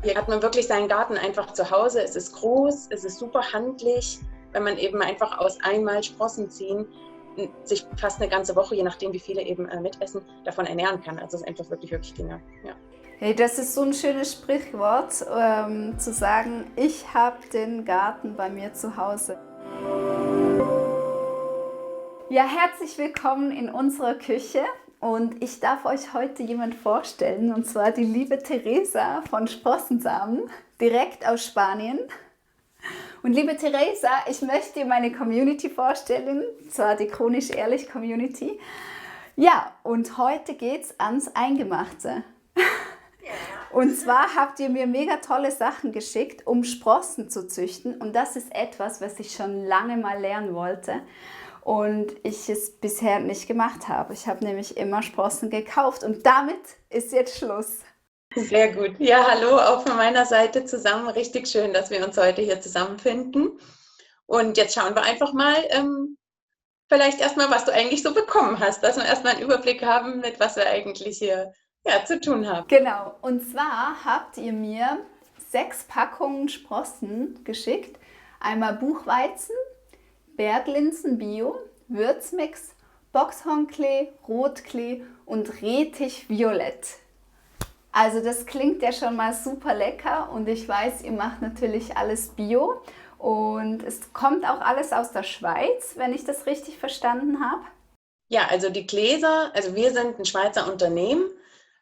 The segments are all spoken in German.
Hier hat man wirklich seinen Garten einfach zu Hause. Es ist groß, es ist super handlich, wenn man eben einfach aus einmal Sprossen ziehen sich fast eine ganze Woche, je nachdem wie viele eben mitessen, davon ernähren kann. Also es ist einfach wirklich, wirklich genial. Ja. Hey, das ist so ein schönes Sprichwort, zu sagen, ich habe den Garten bei mir zu Hause. Ja, herzlich willkommen in unserer Küche und ich darf euch heute jemand vorstellen, und zwar die liebe Teresa von Sprossensamen, direkt aus Spanien. Und liebe Teresa, ich möchte dir meine Community vorstellen, und zwar die Chronisch Ehrlich Community. Ja, und heute geht's ans Eingemachte. Und zwar habt ihr mir mega tolle Sachen geschickt, um Sprossen zu züchten. Und das ist etwas, was ich schon lange mal lernen wollte und ich es bisher nicht gemacht habe. Ich habe nämlich immer Sprossen gekauft und damit ist jetzt Schluss. Sehr gut. Ja, hallo auch von meiner Seite zusammen. Richtig schön, dass wir uns heute hier zusammenfinden. Und jetzt schauen wir einfach mal, vielleicht erstmal, was du eigentlich so bekommen hast, dass wir erstmal einen Überblick haben, mit was wir eigentlich hier zu tun haben. Genau, und zwar habt ihr mir 6 Packungen Sprossen geschickt. Einmal Buchweizen, Berglinsen Bio, Würzmix, Boxhornklee, Rotklee und Rettich Violett. Also das klingt ja schon mal super lecker und ich weiß, ihr macht natürlich alles Bio und es kommt auch alles aus der Schweiz, wenn ich das richtig verstanden habe. Ja, also die Gläser, also wir sind ein Schweizer Unternehmen,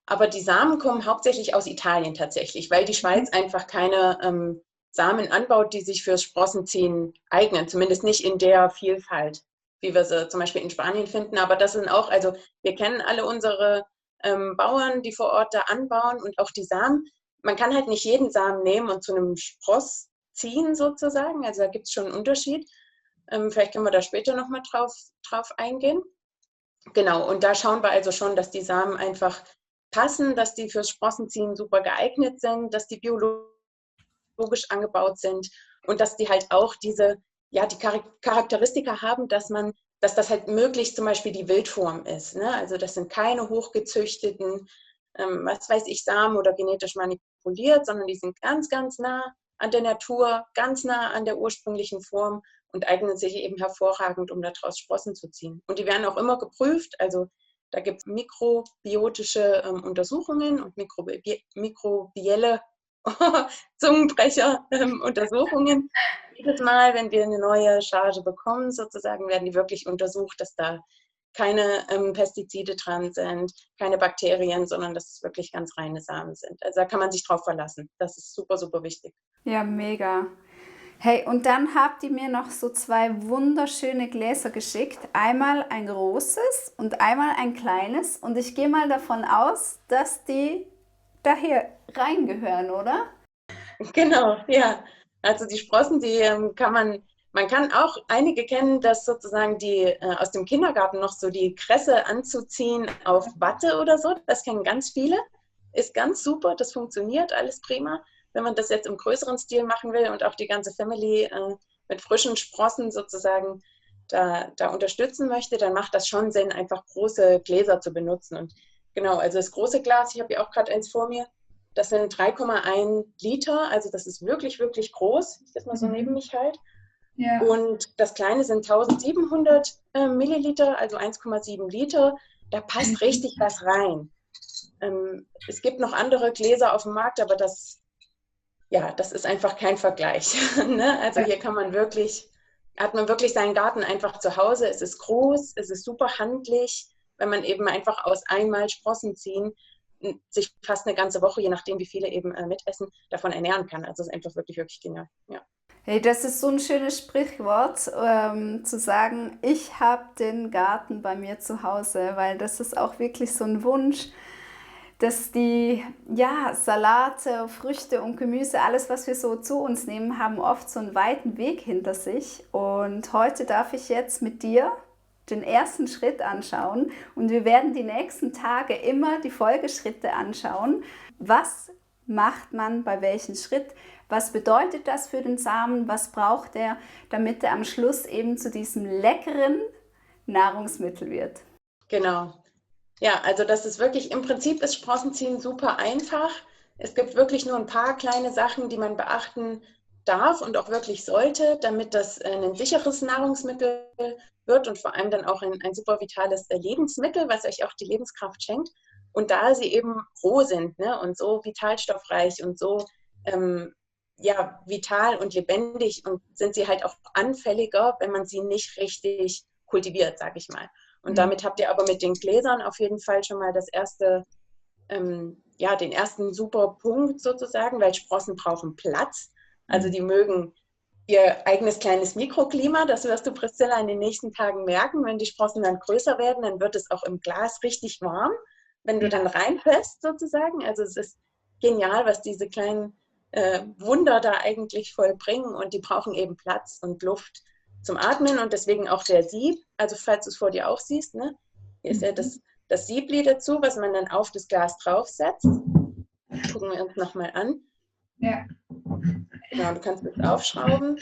aber die Samen kommen hauptsächlich aus Italien tatsächlich, weil die Schweiz einfach keine Samen anbaut, die sich fürs Sprossenziehen eignen, zumindest nicht in der Vielfalt, wie wir sie zum Beispiel in Spanien finden. Aber das sind auch, also wir kennen alle unsere Bauern, die vor Ort da anbauen und auch die Samen. Man kann halt nicht jeden Samen nehmen und zu einem Spross ziehen sozusagen, also da gibt es schon einen Unterschied. Vielleicht können wir da später nochmal drauf eingehen. Genau, und da schauen wir also schon, dass die Samen einfach passen, dass die fürs Sprossenziehen super geeignet sind, dass die biologisch angebaut sind und dass die halt auch diese, ja, die Charakteristika haben, dass das halt möglichst zum Beispiel die Wildform ist. Ne? Also das sind keine hochgezüchteten, was weiß ich, Samen oder genetisch manipuliert, sondern die sind ganz, ganz nah an der Natur, ganz nah an der ursprünglichen Form und eignen sich eben hervorragend, um daraus Sprossen zu ziehen. Und die werden auch immer geprüft, also da gibt es mikrobiotische Untersuchungen und mikrobielle Zungenbrecher Untersuchungen. Jedes Mal, wenn wir eine neue Charge bekommen, sozusagen, werden die wirklich untersucht, dass da keine Pestizide dran sind, keine Bakterien, sondern dass es wirklich ganz reine Samen sind. Also da kann man sich drauf verlassen. Das ist super, super wichtig. Ja, mega. Hey, und dann habt ihr mir noch so 2 wunderschöne Gläser geschickt. Einmal ein großes und einmal ein kleines. Und ich gehe mal davon aus, dass die da hier reingehören, oder? Genau, ja. Also die Sprossen, die man kann auch einige kennen, dass sozusagen die aus dem Kindergarten noch so die Kresse anzuziehen auf Watte oder so. Das kennen ganz viele. Ist ganz super, das funktioniert alles prima. Wenn man das jetzt im größeren Stil machen will und auch die ganze Family mit frischen Sprossen sozusagen da unterstützen möchte, dann macht das schon Sinn, einfach große Gläser zu benutzen. Und genau, also das große Glas, ich habe ja auch gerade eins vor mir, das sind 3,1 Liter, also das ist wirklich, wirklich groß, wenn ich das mal so neben mich halte. Ja. Und das kleine sind 1700 Milliliter, also 1,7 Liter. Da passt richtig was rein. Es gibt noch andere Gläser auf dem Markt, aber das ist einfach kein Vergleich. Ne? Also hier hat man wirklich seinen Garten einfach zu Hause. Es ist groß, es ist super handlich, wenn man eben einfach aus einmal Sprossen ziehen sich fast eine ganze Woche, je nachdem wie viele eben mitessen, davon ernähren kann. Also es ist einfach wirklich, wirklich genial. Ja. Hey, das ist so ein schönes Sprichwort, zu sagen, ich habe den Garten bei mir zu Hause, weil das ist auch wirklich so ein Wunsch, dass die Salate, Früchte und Gemüse, alles, was wir so zu uns nehmen, haben oft so einen weiten Weg hinter sich. Und heute darf ich jetzt mit dir den ersten Schritt anschauen und wir werden die nächsten Tage immer die Folgeschritte anschauen. Was macht man bei welchem Schritt? Was bedeutet das für den Samen? Was braucht er, damit er am Schluss eben zu diesem leckeren Nahrungsmittel wird? Genau. Ja, also das ist wirklich, im Prinzip ist Sprossenziehen super einfach. Es gibt wirklich nur ein paar kleine Sachen, die man beachten darf und auch wirklich sollte, damit das ein sicheres Nahrungsmittel wird und vor allem dann auch ein super vitales Lebensmittel, was euch auch die Lebenskraft schenkt. Und da sie eben roh sind, ne, und so vitalstoffreich und so ja, vital und lebendig, und sind sie halt auch anfälliger, wenn man sie nicht richtig kultiviert, sage ich mal. Und damit habt ihr aber mit den Gläsern auf jeden Fall schon mal das erste, ja, den ersten super Punkt sozusagen, weil Sprossen brauchen Platz. Also die mögen ihr eigenes kleines Mikroklima. Das wirst du, Priscilla, in den nächsten Tagen merken. Wenn die Sprossen dann größer werden, dann wird es auch im Glas richtig warm, wenn du dann reinfällst sozusagen. Also es ist genial, was diese kleinen Wunder da eigentlich vollbringen, und die brauchen eben Platz und Luft zum Atmen, und deswegen auch der Sieb. Also falls du es vor dir auch siehst, ne? Hier ist ja das Siebli dazu, was man dann auf das Glas draufsetzt. Gucken wir uns nochmal an. Ja. Genau, du kannst es aufschrauben.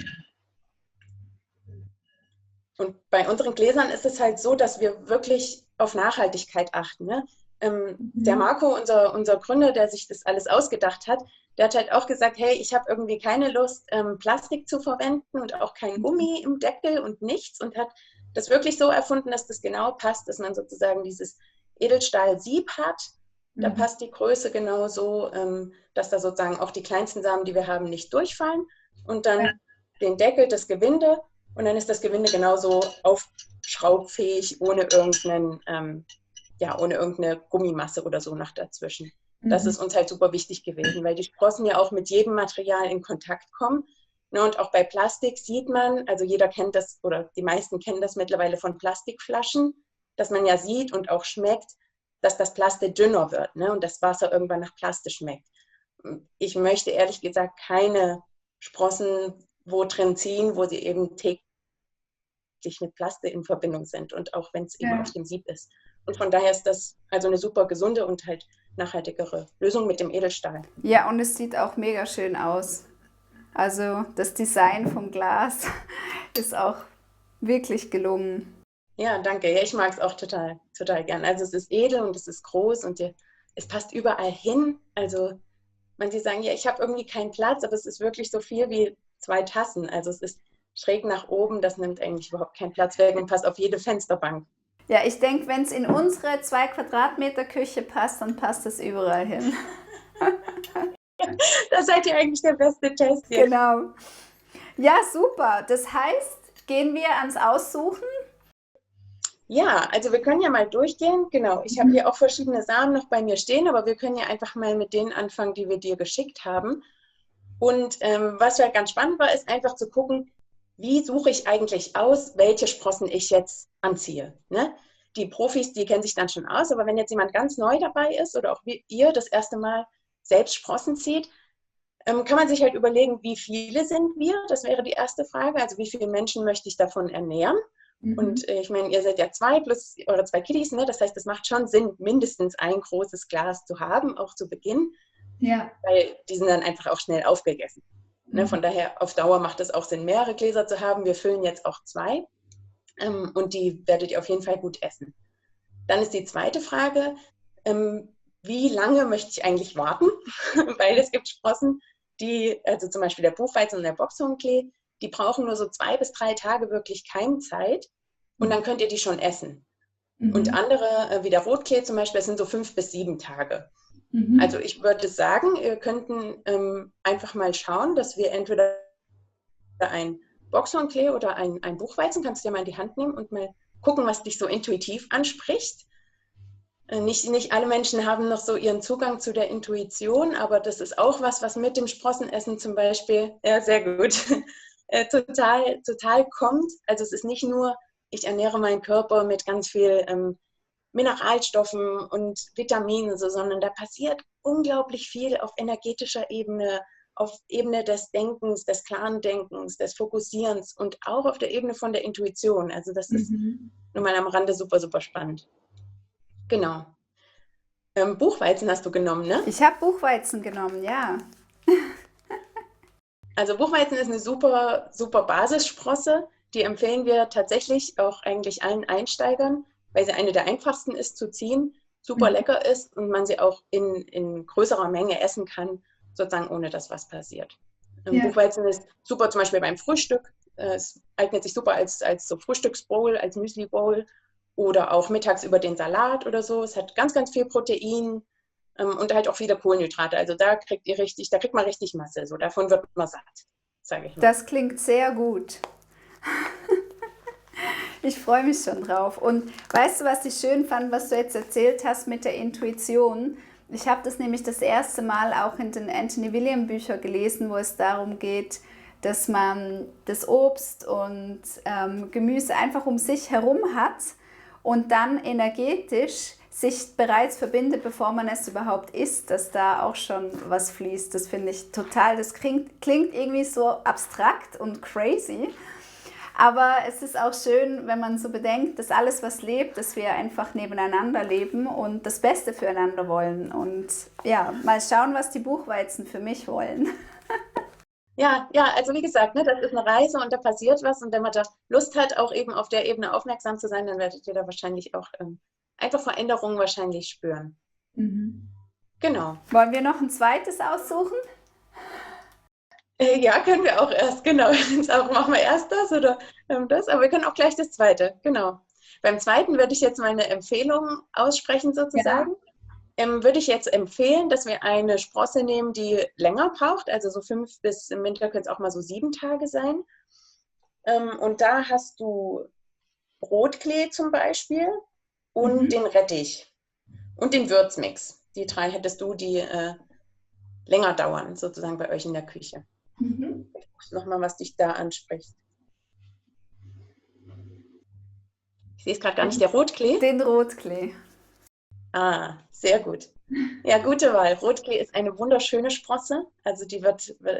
Und bei unseren Gläsern ist es halt so, dass wir wirklich auf Nachhaltigkeit achten. Ne? Der Marco, unser Gründer, der sich das alles ausgedacht hat, der hat halt auch gesagt, hey, ich habe irgendwie keine Lust, Plastik zu verwenden und auch kein Gummi im Deckel und nichts, und hat das wirklich so erfunden, dass das genau passt, dass man sozusagen dieses Edelstahl-Sieb hat. Da passt die Größe genau so, dass da sozusagen auch die kleinsten Samen, die wir haben, nicht durchfallen. Und dann den Deckel, das Gewinde, und dann ist das Gewinde genauso aufschraubfähig, ohne irgendeine Gummimasse oder so noch dazwischen. Das ist uns halt super wichtig gewesen, weil die Sprossen ja auch mit jedem Material in Kontakt kommen. Ne, und auch bei Plastik sieht man, also jeder kennt das, oder die meisten kennen das mittlerweile von Plastikflaschen, dass man ja sieht und auch schmeckt, dass das Plastik dünner wird, ne, und das Wasser irgendwann nach Plastik schmeckt. Ich möchte ehrlich gesagt keine Sprossen wo drin ziehen, wo sie eben täglich mit Plastik in Verbindung sind, und auch wenn es eben auf dem Sieb ist. Und von daher ist das also eine super gesunde und halt nachhaltigere Lösung mit dem Edelstahl. Ja, und es sieht auch mega schön aus. Also das Design vom Glas ist auch wirklich gelungen. Ja, danke. Ja, ich mag es auch total, total gern. Also es ist edel und es ist groß und es passt überall hin. Also manche sagen, ja, ich habe irgendwie keinen Platz, aber es ist wirklich so viel wie 2 Tassen. Also es ist schräg nach oben, das nimmt eigentlich überhaupt keinen Platz weg und passt auf jede Fensterbank. Ja, ich denke, wenn es in unsere 2 Quadratmeter Küche passt, dann passt es überall hin. Da seid ihr eigentlich der beste Test hier. Genau. Ja, super. Das heißt, gehen wir ans Aussuchen? Ja, also wir können ja mal durchgehen. Genau, ich habe hier auch verschiedene Samen noch bei mir stehen, aber wir können ja einfach mal mit denen anfangen, die wir dir geschickt haben. Und was halt ganz spannend war, ist einfach zu gucken, wie suche ich eigentlich aus, welche Sprossen ich jetzt anziehe. Ne? Die Profis, die kennen sich dann schon aus, aber wenn jetzt jemand ganz neu dabei ist oder auch wie ihr das erste Mal selbst Sprossen zieht, kann man sich halt überlegen, wie viele sind wir? Das wäre die erste Frage. Also wie viele Menschen möchte ich davon ernähren? Und ich meine, ihr seid ja 2 plus eure 2 Kiddies, ne? Das heißt, es macht schon Sinn, mindestens ein großes Glas zu haben, auch zu Beginn. Ja. Weil die sind dann einfach auch schnell aufgegessen. Ne? Von daher, auf Dauer macht es auch Sinn, mehrere Gläser zu haben. Wir füllen jetzt auch 2 und die werdet ihr auf jeden Fall gut essen. Dann ist die zweite Frage, wie lange möchte ich eigentlich warten? Weil es gibt Sprossen, also zum Beispiel der Buchweizen und der Boxhornklee, die brauchen nur so 2 bis 3 Tage wirklich Keimzeit, und dann könnt ihr die schon essen. Und andere, wie der Rotklee zum Beispiel, das sind so 5 bis 7 Tage. Also ich würde sagen, wir könnten einfach mal schauen, dass wir entweder ein Boxhornklee oder ein Buchweizen, kannst du dir mal in die Hand nehmen und mal gucken, was dich so intuitiv anspricht. Nicht alle Menschen haben noch so ihren Zugang zu der Intuition, aber das ist auch was mit dem Sprossenessen zum Beispiel, ja, sehr gut, total kommt. Also es ist nicht nur, ich ernähre meinen Körper mit ganz viel Mineralstoffen und Vitaminen, sondern da passiert unglaublich viel auf energetischer Ebene, auf Ebene des Denkens, des klaren Denkens, des Fokussierens und auch auf der Ebene von der Intuition. Also das ist nur mal am Rande super, super spannend. Genau. Buchweizen hast du genommen, ne? Ich habe Buchweizen genommen, ja. Also Buchweizen ist eine super, super Basissprosse. Die empfehlen wir tatsächlich auch eigentlich allen Einsteigern, weil sie eine der einfachsten ist zu ziehen. super lecker ist und man sie auch in größerer Menge essen kann, sozusagen ohne dass was passiert. Buchweizen ist super zum Beispiel beim Frühstück. Es eignet sich super als so Frühstücksbowl, als Müsli-Bowl oder auch mittags über den Salat oder so. Es hat ganz, ganz viel Protein und halt auch viele Kohlenhydrate. Also da kriegt man richtig Masse. So, davon wird man satt, sage ich mal. Das klingt sehr gut. Ich freue mich schon drauf. Und weißt du, was ich schön fand, was du jetzt erzählt hast mit der Intuition? Ich habe das nämlich das erste Mal auch in den Anthony William Büchern gelesen, wo es darum geht, dass man das Obst und Gemüse einfach um sich herum hat und dann energetisch sich bereits verbindet, bevor man es überhaupt isst, dass da auch schon was fließt. Das finde ich total, das klingt irgendwie so abstrakt und crazy. Aber es ist auch schön, wenn man so bedenkt, dass alles, was lebt, dass wir einfach nebeneinander leben und das Beste füreinander wollen. Und ja, mal schauen, was die Buchweizen für mich wollen. Ja, also wie gesagt, ne, das ist eine Reise und da passiert was. Und wenn man da Lust hat, auch eben auf der Ebene aufmerksam zu sein, dann werdet ihr da wahrscheinlich auch einfach Veränderungen wahrscheinlich spüren. Mhm. Genau. Wollen wir noch ein zweites aussuchen? Ja, können wir auch erst, genau. Machen wir erst das oder das, aber wir können auch gleich das zweite, genau. Beim zweiten würde ich jetzt meine Empfehlung aussprechen sozusagen. Ja. Würde ich jetzt empfehlen, dass wir eine Sprosse nehmen, die länger braucht, also so 5 bis im Winter können es auch mal so 7 Tage sein. Und da hast du Rotklee zum Beispiel und den Rettich und den Würzmix. Die 3 hättest du, die länger dauern, sozusagen bei euch in der Küche. Ich gucke nochmal, was dich da anspricht. Ich sehe es gerade gar nicht, der Rotklee? Den Rotklee. Ah, sehr gut. Ja, gute Wahl. Rotklee ist eine wunderschöne Sprosse. Also die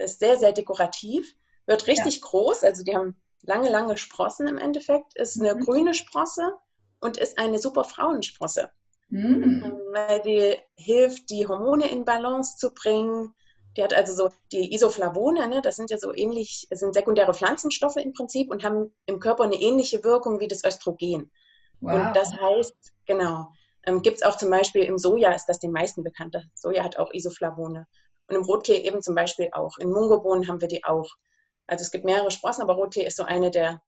ist sehr, sehr dekorativ, wird richtig groß. Also die haben lange, lange Sprossen im Endeffekt. Ist eine grüne Sprosse und ist eine super Frauensprosse. Weil die hilft, die Hormone in Balance zu bringen. Die hat also so die Isoflavone, ne, das sind ja so ähnlich, es sind sekundäre Pflanzenstoffe im Prinzip und haben im Körper eine ähnliche Wirkung wie das Östrogen. Wow. Und das heißt, genau, gibt es auch zum Beispiel im Soja, ist das den meisten bekannt. Das Soja hat auch Isoflavone. Und im Rotklee eben zum Beispiel auch. In Mungobohnen haben wir die auch. Also es gibt mehrere Sprossen, aber Rotklee ist so eine der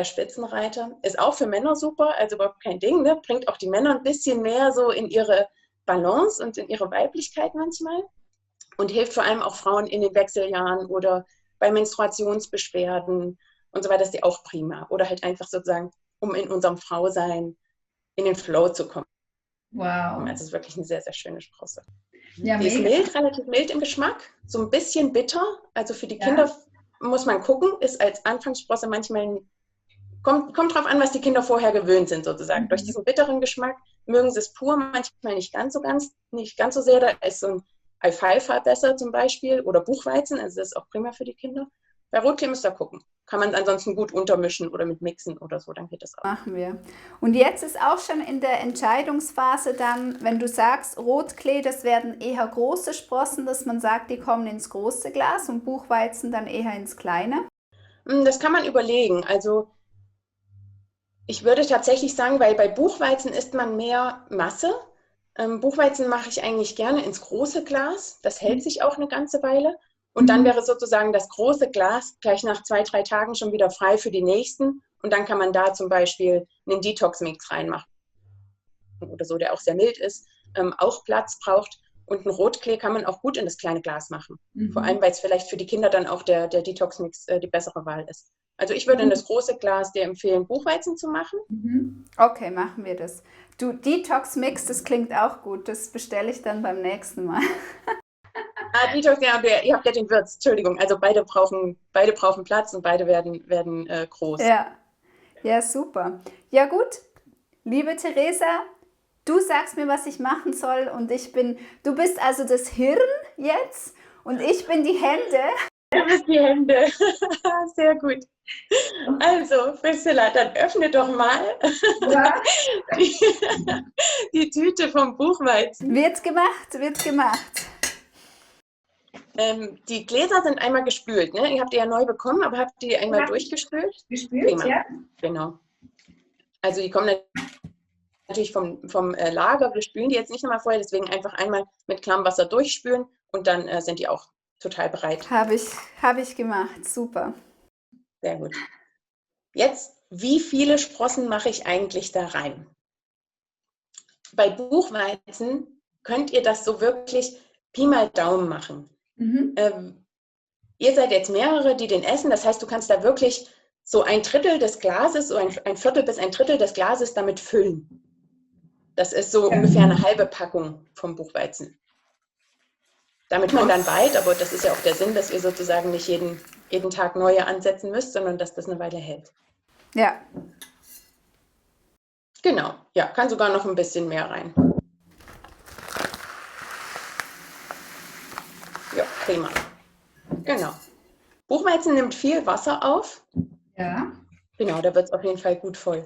Spitzenreiter. Ist auch für Männer super, also überhaupt kein Ding. Ne? Bringt auch die Männer ein bisschen mehr so in ihre Balance und in ihre Weiblichkeit manchmal. Und hilft vor allem auch Frauen in den Wechseljahren oder bei Menstruationsbeschwerden und so weiter, ist die auch prima. Oder halt einfach sozusagen, um in unserem Frausein in den Flow zu kommen. Wow. Also es ist wirklich eine sehr, sehr schöne Sprosse. Ja, die ist mild, relativ mild im Geschmack, so ein bisschen bitter. Also für die Kinder muss man gucken, ist als Anfangssprosse manchmal, kommt drauf an, was die Kinder vorher gewöhnt sind sozusagen. Durch diesen bitteren Geschmack mögen sie es pur, manchmal nicht ganz so sehr. Da ist so ein Alfalfa besser zum Beispiel oder Buchweizen, also das ist auch prima für die Kinder. Bei Rotklee müsst ihr gucken. Kann man es ansonsten gut untermischen oder mit mixen oder so, dann geht das auch. Machen wir. Und jetzt ist auch schon in der Entscheidungsphase dann, wenn du sagst, Rotklee, das werden eher große Sprossen, dass man sagt, die kommen ins große Glas und Buchweizen dann eher ins kleine? Das kann man überlegen. Also ich würde tatsächlich sagen, weil bei Buchweizen isst man mehr Masse. Buchweizen mache ich eigentlich gerne ins große Glas. Das hält sich auch eine ganze Weile. Und dann wäre sozusagen das große Glas gleich nach 2, 3 Tagen schon wieder frei für die nächsten. Und dann kann man da zum Beispiel einen Detox-Mix reinmachen oder so, der auch sehr mild ist, auch Platz braucht. Und einen Rotklee kann man auch gut in das kleine Glas machen. Vor allem, weil es vielleicht für die Kinder dann auch der Detox-Mix die bessere Wahl ist. Also ich würde in das große Glas dir empfehlen, Buchweizen zu machen. Okay, machen wir das. Du, Detox-Mix, das klingt auch gut. Das bestelle ich dann beim nächsten Mal. Detox, ja, ihr habt ja den Würz, Entschuldigung. Also beide brauchen Platz und beide werden groß. Ja, super. Ja gut, liebe Theresa, du sagst mir, was ich machen soll und du bist also das Hirn jetzt und ich bin die Hände. Du bist die Hände. Sehr gut. Also, Priscilla, dann öffne doch mal die Tüte vom Buchweizen. Wird gemacht. Die Gläser sind einmal gespült, ne? Ihr habt die ja neu bekommen, aber habt die einmal durchgespült? Gespült, ja. Genau. Also die kommen natürlich vom Lager. Wir spülen die jetzt nicht nochmal vorher, deswegen einfach einmal mit klarem Wasser durchspülen und dann sind die auch total bereit. Habe ich gemacht, super. Sehr gut. Jetzt, wie viele Sprossen mache ich eigentlich da rein? Bei Buchweizen könnt ihr das so wirklich Pi mal Daumen machen. Ihr seid jetzt mehrere, die den essen, das heißt, du kannst da wirklich so ein Drittel des Glases, so ein Viertel bis ein Drittel des Glases damit füllen. Das ist so ungefähr eine halbe Packung vom Buchweizen. Damit kommt man dann weit, aber das ist ja auch der Sinn, dass ihr sozusagen nicht jeden Tag neue ansetzen müsst, sondern dass das eine Weile hält. Ja. Genau, ja, kann sogar noch ein bisschen mehr rein. Ja, prima. Genau. Buchweizen nimmt viel Wasser auf. Ja. Genau, da wird es auf jeden Fall gut voll.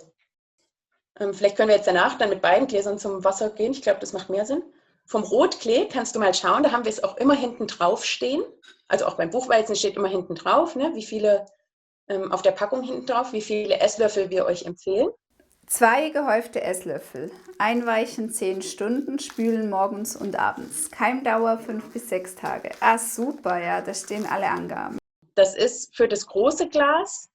Vielleicht können wir jetzt danach dann mit beiden Gläsern zum Wasser gehen. Ich glaube, das macht mehr Sinn. Vom Rotklee kannst du mal schauen, da haben wir es auch immer hinten drauf stehen. Also auch beim Buchweizen steht immer hinten drauf, ne, wie viele auf der Packung hinten drauf, wie viele Esslöffel wir euch empfehlen. 2 gehäufte Esslöffel. Einweichen 10 Stunden, spülen morgens und abends. Keimdauer 5 bis 6 Tage. Ah, super, ja, da stehen alle Angaben. Das ist für das große Glas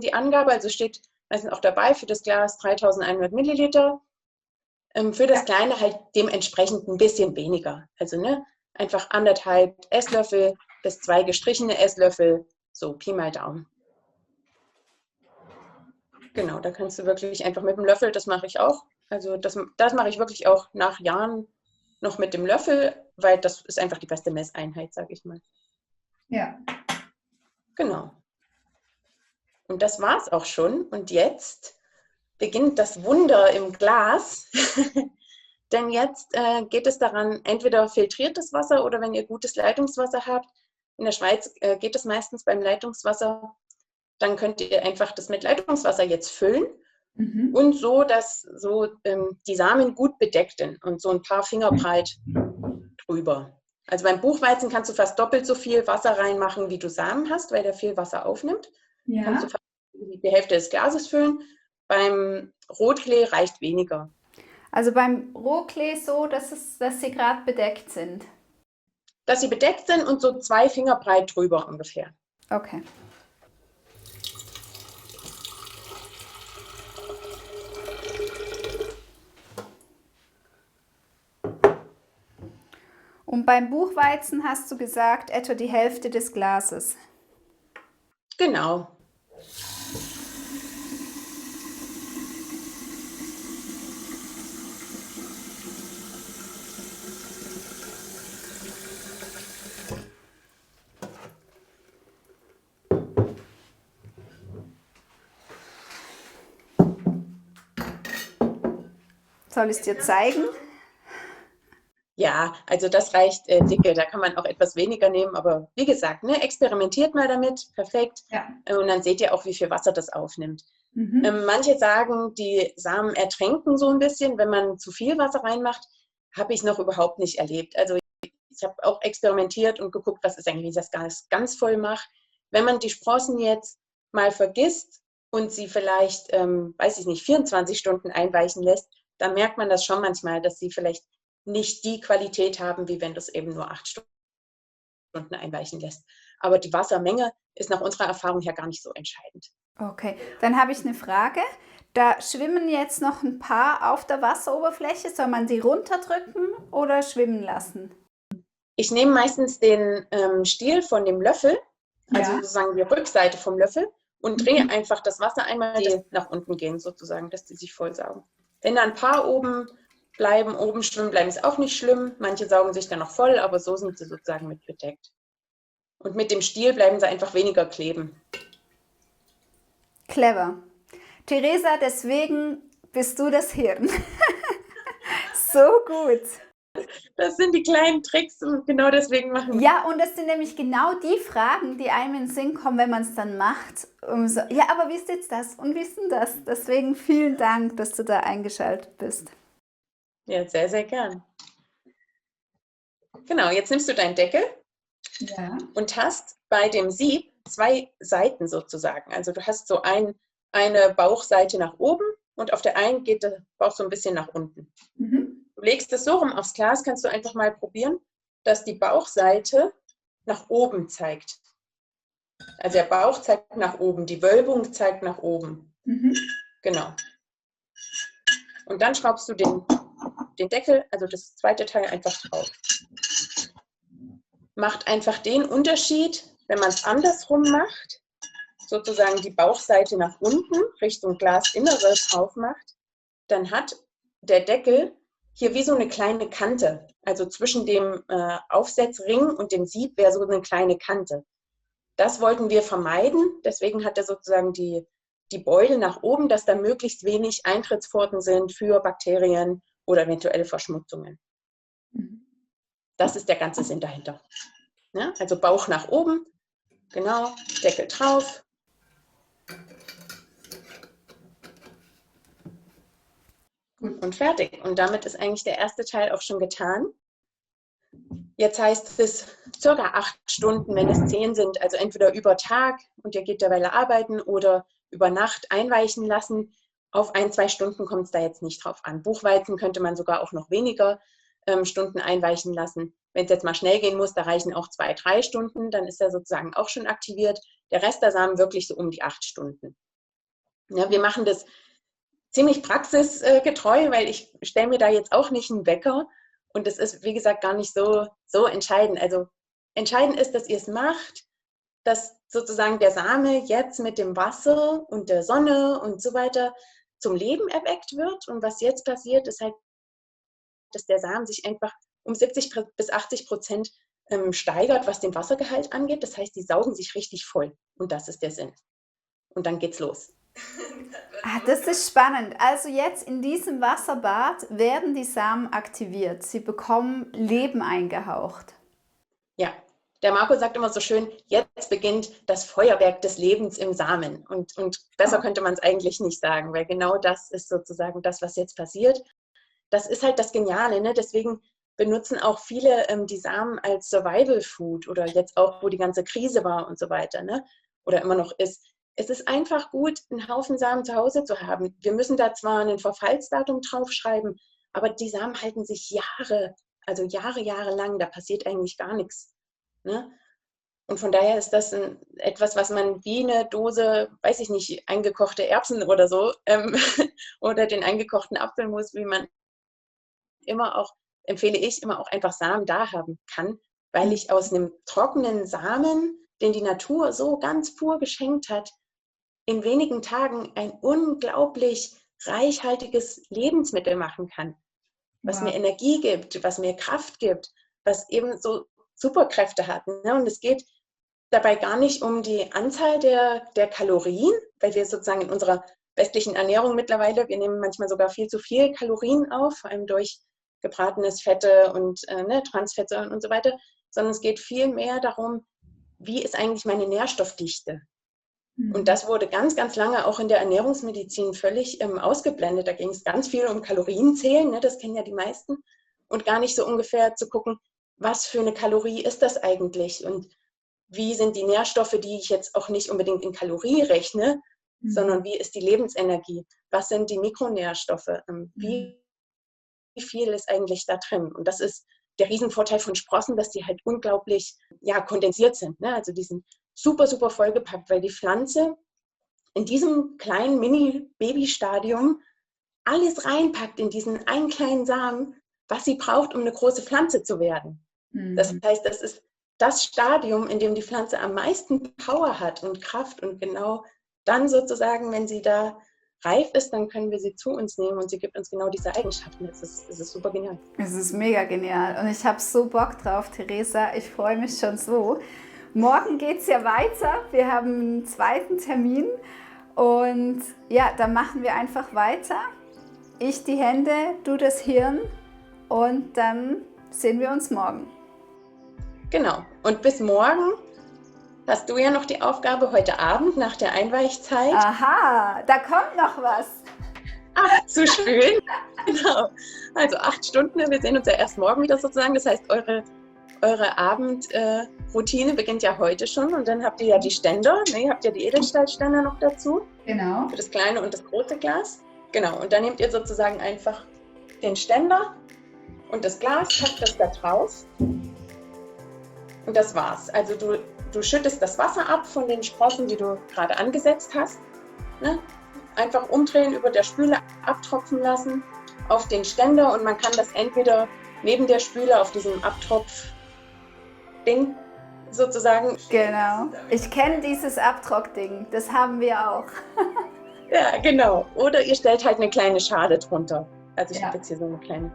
die Angabe, also steht meistens auch dabei, für das Glas 3100 Milliliter. Für das kleine halt dementsprechend ein bisschen weniger. Also ne, einfach 1,5 Esslöffel bis 2 gestrichene Esslöffel, so Pi mal Daumen. Genau, da kannst du wirklich einfach mit dem Löffel, das mache ich auch. Also das mache ich wirklich auch nach Jahren noch mit dem Löffel, weil das ist einfach die beste Messeinheit, sage ich mal. Ja. Genau. Und das war es auch schon. Und jetzt beginnt das Wunder im Glas. Denn jetzt geht es daran, entweder filtriertes Wasser oder wenn ihr gutes Leitungswasser habt. In der Schweiz geht es meistens beim Leitungswasser. Dann könnt ihr einfach das mit Leitungswasser jetzt füllen und so, dass so die Samen gut bedeckt sind und so ein paar Finger breit drüber. Also beim Buchweizen kannst du fast doppelt so viel Wasser reinmachen, wie du Samen hast, weil der viel Wasser aufnimmt. Ja. Kannst du fast die Hälfte des Glases füllen. Beim Rotklee reicht weniger. Also beim Rotklee so, dass sie gerade bedeckt sind. Dass sie bedeckt sind und so 2 Finger breit drüber ungefähr. Okay. Und beim Buchweizen hast du gesagt, etwa die Hälfte des Glases. Genau. Soll ich es dir zeigen? Ja, also das reicht dicke, da kann man auch etwas weniger nehmen, aber wie gesagt, ne, experimentiert mal damit, perfekt. Ja. Und dann seht ihr auch, wie viel Wasser das aufnimmt. Manche sagen, die Samen ertränken so ein bisschen, wenn man zu viel Wasser reinmacht. Habe ich noch überhaupt nicht erlebt. Also ich habe auch experimentiert und geguckt, was ist eigentlich, wenn ich das Gas ganz voll mache. Wenn man die Sprossen jetzt mal vergisst und sie vielleicht, weiß ich nicht, 24 Stunden einweichen lässt, dann merkt man das schon manchmal, dass sie vielleicht nicht die Qualität haben, wie wenn du es eben nur 8 Stunden einweichen lässt. Aber die Wassermenge ist nach unserer Erfahrung her gar nicht so entscheidend. Okay, dann habe ich eine Frage. Da schwimmen jetzt noch ein paar auf der Wasseroberfläche. Soll man die runterdrücken oder schwimmen lassen? Ich nehme meistens den Stiel von dem Löffel, also sozusagen die Rückseite vom Löffel, und drehe einfach das Wasser einmal, die nach unten gehen sozusagen, dass die sich vollsaugen. Wenn da ein paar oben schwimmen bleiben, ist auch nicht schlimm. Manche saugen sich dann noch voll, aber so sind sie sozusagen mit bedeckt. Und mit dem Stiel bleiben sie einfach weniger kleben. Clever. Theresa, deswegen bist du das Hirn. So gut. Das sind die kleinen Tricks und genau deswegen machen wir. Ja, und das sind nämlich genau die Fragen, die einem in den Sinn kommen, wenn man es dann macht. So, ja, aber wie ist jetzt das und wie ist denn das? Deswegen vielen Dank, dass du da eingeschaltet bist. Ja, sehr, sehr gern. Genau, jetzt nimmst du deinen Deckel und hast bei dem Sieb 2 Seiten sozusagen. Also du hast so eine Bauchseite nach oben und auf der einen geht der Bauch so ein bisschen nach unten. Du legst es so rum aufs Glas, kannst du einfach mal probieren, dass die Bauchseite nach oben zeigt. Also der Bauch zeigt nach oben, die Wölbung zeigt nach oben. Genau. Und dann schraubst du den Deckel, also das zweite Teil, einfach drauf. Macht einfach den Unterschied, wenn man es andersrum macht, sozusagen die Bauchseite nach unten Richtung Glasinnere drauf macht, dann hat der Deckel hier wie so eine kleine Kante. Also zwischen dem Aufsetzring und dem Sieb wäre so eine kleine Kante. Das wollten wir vermeiden, deswegen hat er sozusagen die Beule nach oben, dass da möglichst wenig Eintrittspforten sind für Bakterien oder eventuelle Verschmutzungen. Das ist der ganze Sinn dahinter. Ja, also Bauch nach oben, genau, Deckel drauf. Und fertig. Und damit ist eigentlich der erste Teil auch schon getan. Jetzt heißt es circa 8 Stunden, wenn es 10 sind, also entweder über Tag und ihr geht derweil arbeiten oder über Nacht einweichen lassen. Auf 1-2 Stunden kommt es da jetzt nicht drauf an. Buchweizen könnte man sogar auch noch weniger Stunden einweichen lassen. Wenn es jetzt mal schnell gehen muss, da reichen auch 2-3 Stunden, dann ist er sozusagen auch schon aktiviert. Der Rest der Samen wirklich so um die 8 Stunden. Ja, wir machen das ziemlich praxisgetreu, weil ich stelle mir da jetzt auch nicht einen Wecker und das ist, wie gesagt, gar nicht so entscheidend. Also entscheidend ist, dass ihr es macht, dass sozusagen der Same jetzt mit dem Wasser und der Sonne und so weiter zum Leben erweckt wird. Und was jetzt passiert, ist halt, dass der Samen sich einfach um 70-80% steigert, was den Wassergehalt angeht. Das heißt, die saugen sich richtig voll. Und das ist der Sinn. Und dann geht's los. Das ist spannend. Also jetzt in diesem Wasserbad werden die Samen aktiviert. Sie bekommen Leben eingehaucht. Ja, der Marco sagt immer so schön, jetzt beginnt das Feuerwerk des Lebens im Samen. Und besser könnte man es eigentlich nicht sagen, weil genau das ist sozusagen das, was jetzt passiert. Das ist halt das Geniale, ne? Deswegen benutzen auch viele die Samen als Survival Food oder jetzt auch, wo die ganze Krise war und so weiter, ne? Oder immer noch ist. Es ist einfach gut, einen Haufen Samen zu Hause zu haben. Wir müssen da zwar ein Verfallsdatum draufschreiben, aber die Samen halten sich Jahre, also Jahre lang. Da passiert eigentlich gar nichts. Ne? Und von daher ist das etwas, was man wie eine Dose, weiß ich nicht, eingekochte Erbsen oder so oder den eingekochten Apfelmus, wie man immer auch, empfehle ich, immer auch einfach Samen da haben kann, weil ich aus einem trockenen Samen, den die Natur so ganz pur geschenkt hat, in wenigen Tagen ein unglaublich reichhaltiges Lebensmittel machen kann, was mir Energie gibt, was mir Kraft gibt, was eben so Superkräfte hat. Ne? Und es geht dabei gar nicht um die Anzahl der Kalorien, weil wir sozusagen in unserer westlichen Ernährung mittlerweile, wir nehmen manchmal sogar viel zu viel Kalorien auf, vor allem durch gebratenes Fette und Transfette und so weiter, sondern es geht viel mehr darum, wie ist eigentlich meine Nährstoffdichte? Und das wurde ganz, ganz lange auch in der Ernährungsmedizin völlig ausgeblendet. Da ging es ganz viel um Kalorienzählen, ne? Das kennen ja die meisten. Und gar nicht so ungefähr zu gucken, was für eine Kalorie ist das eigentlich? Und wie sind die Nährstoffe, die ich jetzt auch nicht unbedingt in Kalorie rechne, sondern wie ist die Lebensenergie? Was sind die Mikronährstoffe? Wie viel ist eigentlich da drin? Und das ist der Riesenvorteil von Sprossen, dass die halt unglaublich kondensiert sind. Ne? Also die sind super, super vollgepackt, weil die Pflanze in diesem kleinen Mini-Baby-Stadium alles reinpackt in diesen einen kleinen Samen, was sie braucht, um eine große Pflanze zu werden. Das heißt, das ist das Stadium, in dem die Pflanze am meisten Power hat und Kraft und genau dann sozusagen, wenn sie da reif ist, dann können wir sie zu uns nehmen und sie gibt uns genau diese Eigenschaften. Es ist super genial. Es ist mega genial und ich habe so Bock drauf, Theresa. Ich freue mich schon so. Morgen geht es ja weiter. Wir haben einen zweiten Termin und ja, dann machen wir einfach weiter. Ich die Hände, du das Hirn und dann sehen wir uns morgen. Genau. Und bis morgen hast du ja noch die Aufgabe heute Abend nach der Einweichzeit. Aha, da kommt noch was. Ach, zu schön. Genau. Also 8 Stunden. Wir sehen uns ja erst morgen wieder sozusagen. Das heißt, eure Abendroutine beginnt ja heute schon und dann habt ihr ja die Ständer, ne? Ihr habt ja die Edelstahlständer noch dazu. Genau. Für das kleine und das große Glas. Genau, und dann nehmt ihr sozusagen einfach den Ständer und das Glas, packt das da drauf und das war's. Also du schüttest das Wasser ab von den Sprossen, die du gerade angesetzt hast. Ne? Einfach umdrehen, über der Spüle abtropfen lassen auf den Ständer und man kann das entweder neben der Spüle auf diesem Abtropf-Ding sozusagen. Genau. Ich kenne dieses Abtrockding, das haben wir auch. Ja, genau. Oder ihr stellt halt eine kleine Schale drunter. Also ich Ja. habe jetzt hier so eine kleine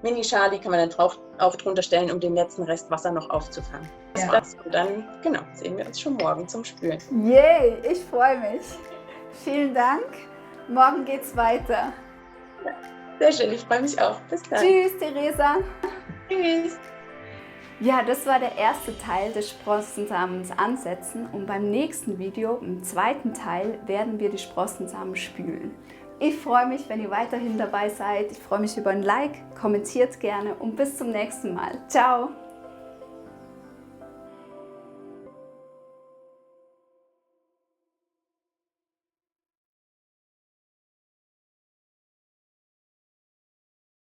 Mini-Schale, die kann man dann auch drunter stellen, um den letzten Rest Wasser noch aufzufangen. Das Ja. war's. Und dann, genau, sehen wir uns schon morgen zum Spülen. Yay, ich freue mich. Vielen Dank. Morgen geht's weiter. Sehr schön, ich freue mich auch. Bis dann. Tschüss, Theresa. Tschüss. Ja, das war der erste Teil des Sprossensamens ansetzen und beim nächsten Video, im zweiten Teil, werden wir die Sprossensamen spülen. Ich freue mich, wenn ihr weiterhin dabei seid. Ich freue mich über ein Like, kommentiert gerne und bis zum nächsten Mal. Ciao!